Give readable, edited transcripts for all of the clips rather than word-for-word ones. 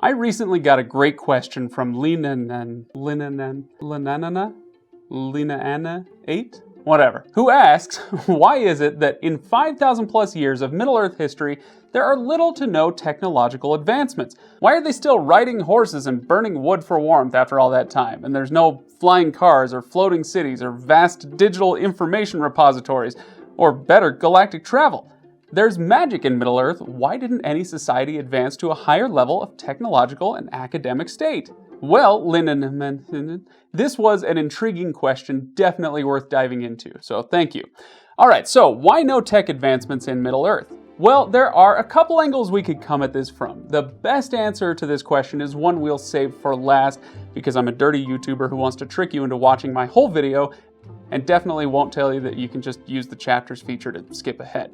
I recently got a great question from Lina8, whatever, who asks, why is it that in 5,000 plus years of Middle-earth history, there are little to no technological advancements? Why are they still riding horses and burning wood for warmth after all that time? And there's no flying cars or floating cities or vast digital information repositories or better, galactic travel. There's magic in Middle-earth. Why didn't any society advance to a higher level of technological and academic state? Well, this was an intriguing question, definitely worth diving into, so thank you. Alright, so why no tech advancements in Middle-earth? Well, there are a couple angles we could come at this from. The best answer to this question is one we'll save for last, because I'm a dirty YouTuber who wants to trick you into watching my whole video, and definitely won't tell you that you can just use the chapters feature to skip ahead.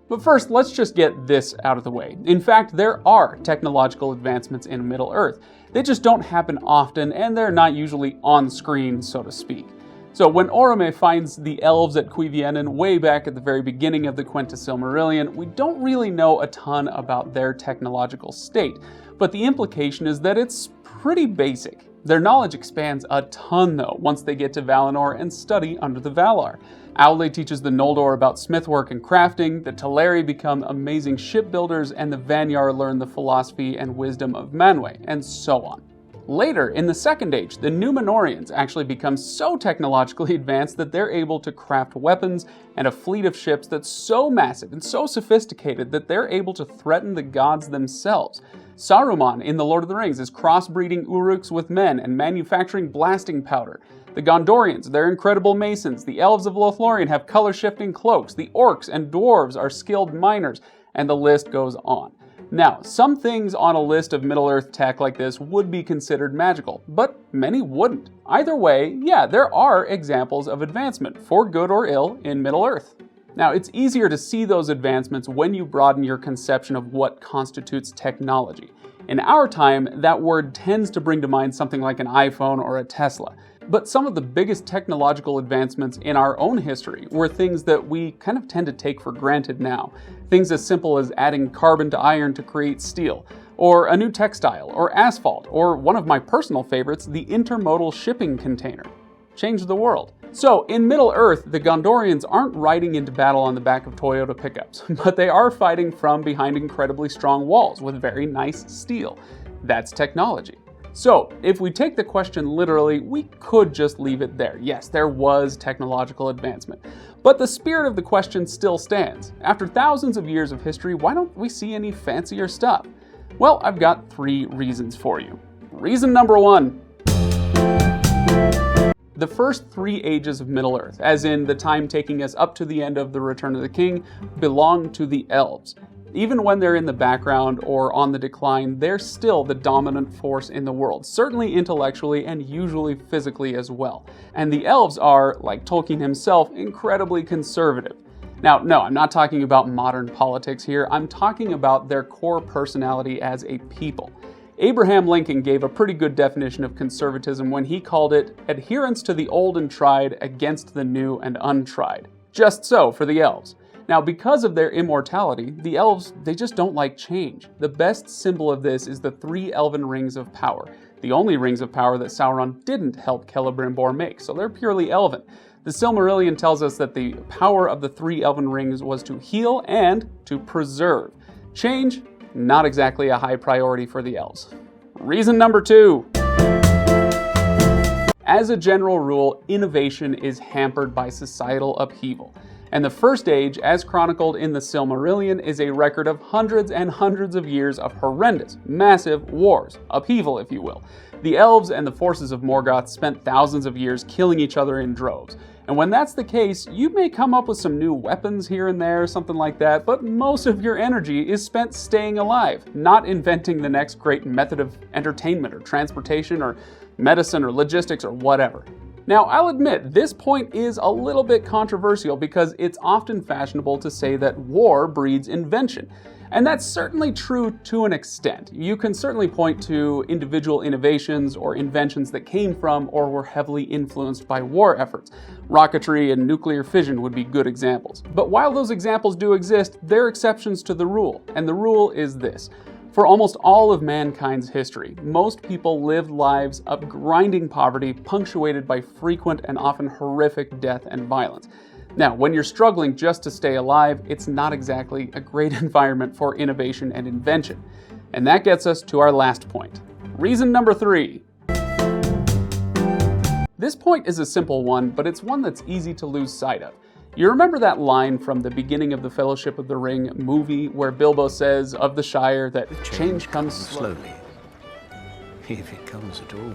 But first, let's just get this out of the way. In fact, there are technological advancements in Middle-earth. They just don't happen often, and they're not usually on screen, so to speak. So when Orome finds the elves at Cuiviénen way back at the very beginning of the Quenta Silmarillion, we don't really know a ton about their technological state, but the implication is that it's pretty basic. Their knowledge expands a ton though, once they get to Valinor and study under the Valar. Aule teaches the Noldor about smithwork and crafting, the Teleri become amazing shipbuilders, and the Vanyar learn the philosophy and wisdom of Manwë, and so on. Later, in the Second Age, the Númenóreans actually become so technologically advanced that they're able to craft weapons and a fleet of ships that's so massive and so sophisticated that they're able to threaten the gods themselves. Saruman in The Lord of the Rings is crossbreeding Uruks with men and manufacturing blasting powder. The Gondorians, they're incredible masons. The elves of Lothlorien have color-shifting cloaks. The orcs and dwarves are skilled miners, and the list goes on. Now, some things on a list of Middle-earth tech like this would be considered magical, but many wouldn't. Either way, yeah, there are examples of advancement, for good or ill, in Middle-earth. Now, it's easier to see those advancements when you broaden your conception of what constitutes technology. In our time, that word tends to bring to mind something like an iPhone or a Tesla. But some of the biggest technological advancements in our own history were things that we kind of tend to take for granted now. Things as simple as adding carbon to iron to create steel, or a new textile, or asphalt, or one of my personal favorites, the intermodal shipping container. Changed the world. So, in Middle-earth, the Gondorians aren't riding into battle on the back of Toyota pickups, but they are fighting from behind incredibly strong walls with very nice steel. That's technology. So, if we take the question literally, we could just leave it there. Yes, there was technological advancement. But the spirit of the question still stands. After thousands of years of history, why don't we see any fancier stuff? Well, I've got 3 reasons for you. Reason number 1. The first 3 ages of Middle-earth, as in the time taking us up to the end of the Return of the King, belong to the elves. Even when they're in the background or on the decline, they're still the dominant force in the world, certainly intellectually and usually physically as well. And the elves are, like Tolkien himself, incredibly conservative. Now, no, I'm not talking about modern politics here, I'm talking about their core personality as a people. Abraham Lincoln gave a pretty good definition of conservatism when he called it adherence to the old and tried against the new and untried. Just so for the elves. Now, because of their immortality, the elves, they just don't like change. The best symbol of this is the 3 elven rings of power, the only rings of power that Sauron didn't help Celebrimbor make, so they're purely elven. The Silmarillion tells us that the power of the 3 elven rings was to heal and to preserve. Change, not exactly a high priority for the elves. Reason number 2. As a general rule, innovation is hampered by societal upheaval. And the First Age, as chronicled in the Silmarillion, is a record of hundreds and hundreds of years of horrendous, massive wars, upheaval if you will. The elves and the forces of Morgoth spent thousands of years killing each other in droves. And when that's the case, you may come up with some new weapons here and there, something like that, but most of your energy is spent staying alive, not inventing the next great method of entertainment or transportation or medicine or logistics or whatever. Now, I'll admit, this point is a little bit controversial because it's often fashionable to say that war breeds invention. And that's certainly true to an extent. You can certainly point to individual innovations or inventions that came from or were heavily influenced by war efforts. Rocketry and nuclear fission would be good examples. But while those examples do exist, they're exceptions to the rule. And the rule is this. For almost all of mankind's history, most people lived lives of grinding poverty punctuated by frequent and often horrific death and violence. Now, when you're struggling just to stay alive, it's not exactly a great environment for innovation and invention. And that gets us to our last point. Reason number 3. This point is a simple one, but it's one that's easy to lose sight of. You remember that line from the beginning of the Fellowship of the Ring movie where Bilbo says of the Shire that change comes slowly, if it comes at all.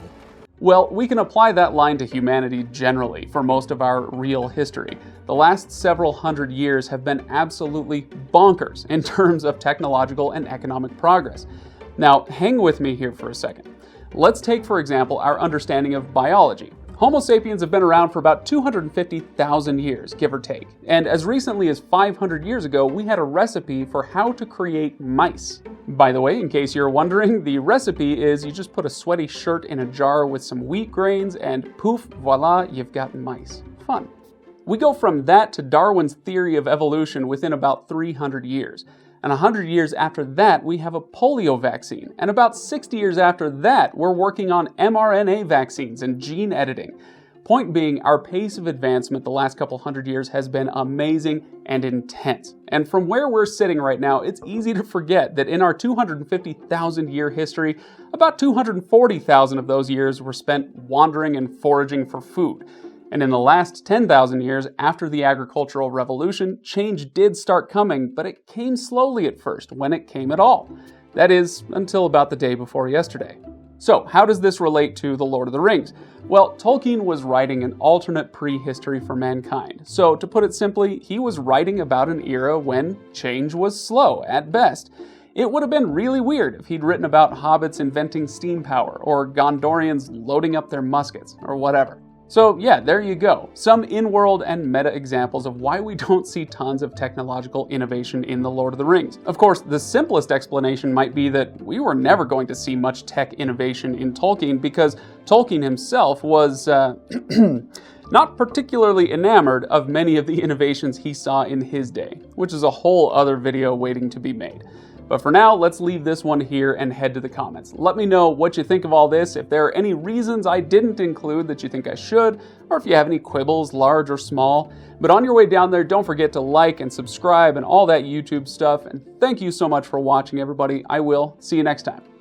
Well, we can apply that line to humanity generally for most of our real history. The last several hundred years have been absolutely bonkers in terms of technological and economic progress. Now, hang with me here for a second. Let's take, for example, our understanding of biology. Homo sapiens have been around for about 250,000 years, give or take. And as recently as 500 years ago, we had a recipe for how to create mice. By the way, in case you're wondering, the recipe is you just put a sweaty shirt in a jar with some wheat grains and poof, voila, you've got mice. Fun. We go from that to Darwin's theory of evolution within about 300 years. And 100 years after that, we have a polio vaccine. And about 60 years after that, we're working on mRNA vaccines and gene editing. Point being, our pace of advancement the last couple hundred years has been amazing and intense. And from where we're sitting right now, it's easy to forget that in our 250,000 year history, about 240,000 of those years were spent wandering and foraging for food. And in the last 10,000 years after the agricultural revolution, change did start coming, but it came slowly at first, when it came at all. That is, until about the day before yesterday. So, how does this relate to The Lord of the Rings? Well, Tolkien was writing an alternate prehistory for mankind. So, to put it simply, he was writing about an era when change was slow, at best. It would have been really weird if he'd written about hobbits inventing steam power, or Gondorians loading up their muskets, or whatever. So yeah, there you go. Some in-world and meta examples of why we don't see tons of technological innovation in The Lord of the Rings. Of course, the simplest explanation might be that we were never going to see much tech innovation in Tolkien because Tolkien himself was not particularly enamored of many of the innovations he saw in his day, which is a whole other video waiting to be made. But for now, let's leave this one here and head to the comments. Let me know what you think of all this, if there are any reasons I didn't include that you think I should, or if you have any quibbles, large or small. But on your way down there, don't forget to like and subscribe and all that YouTube stuff. And thank you so much for watching, everybody. I will see you next time.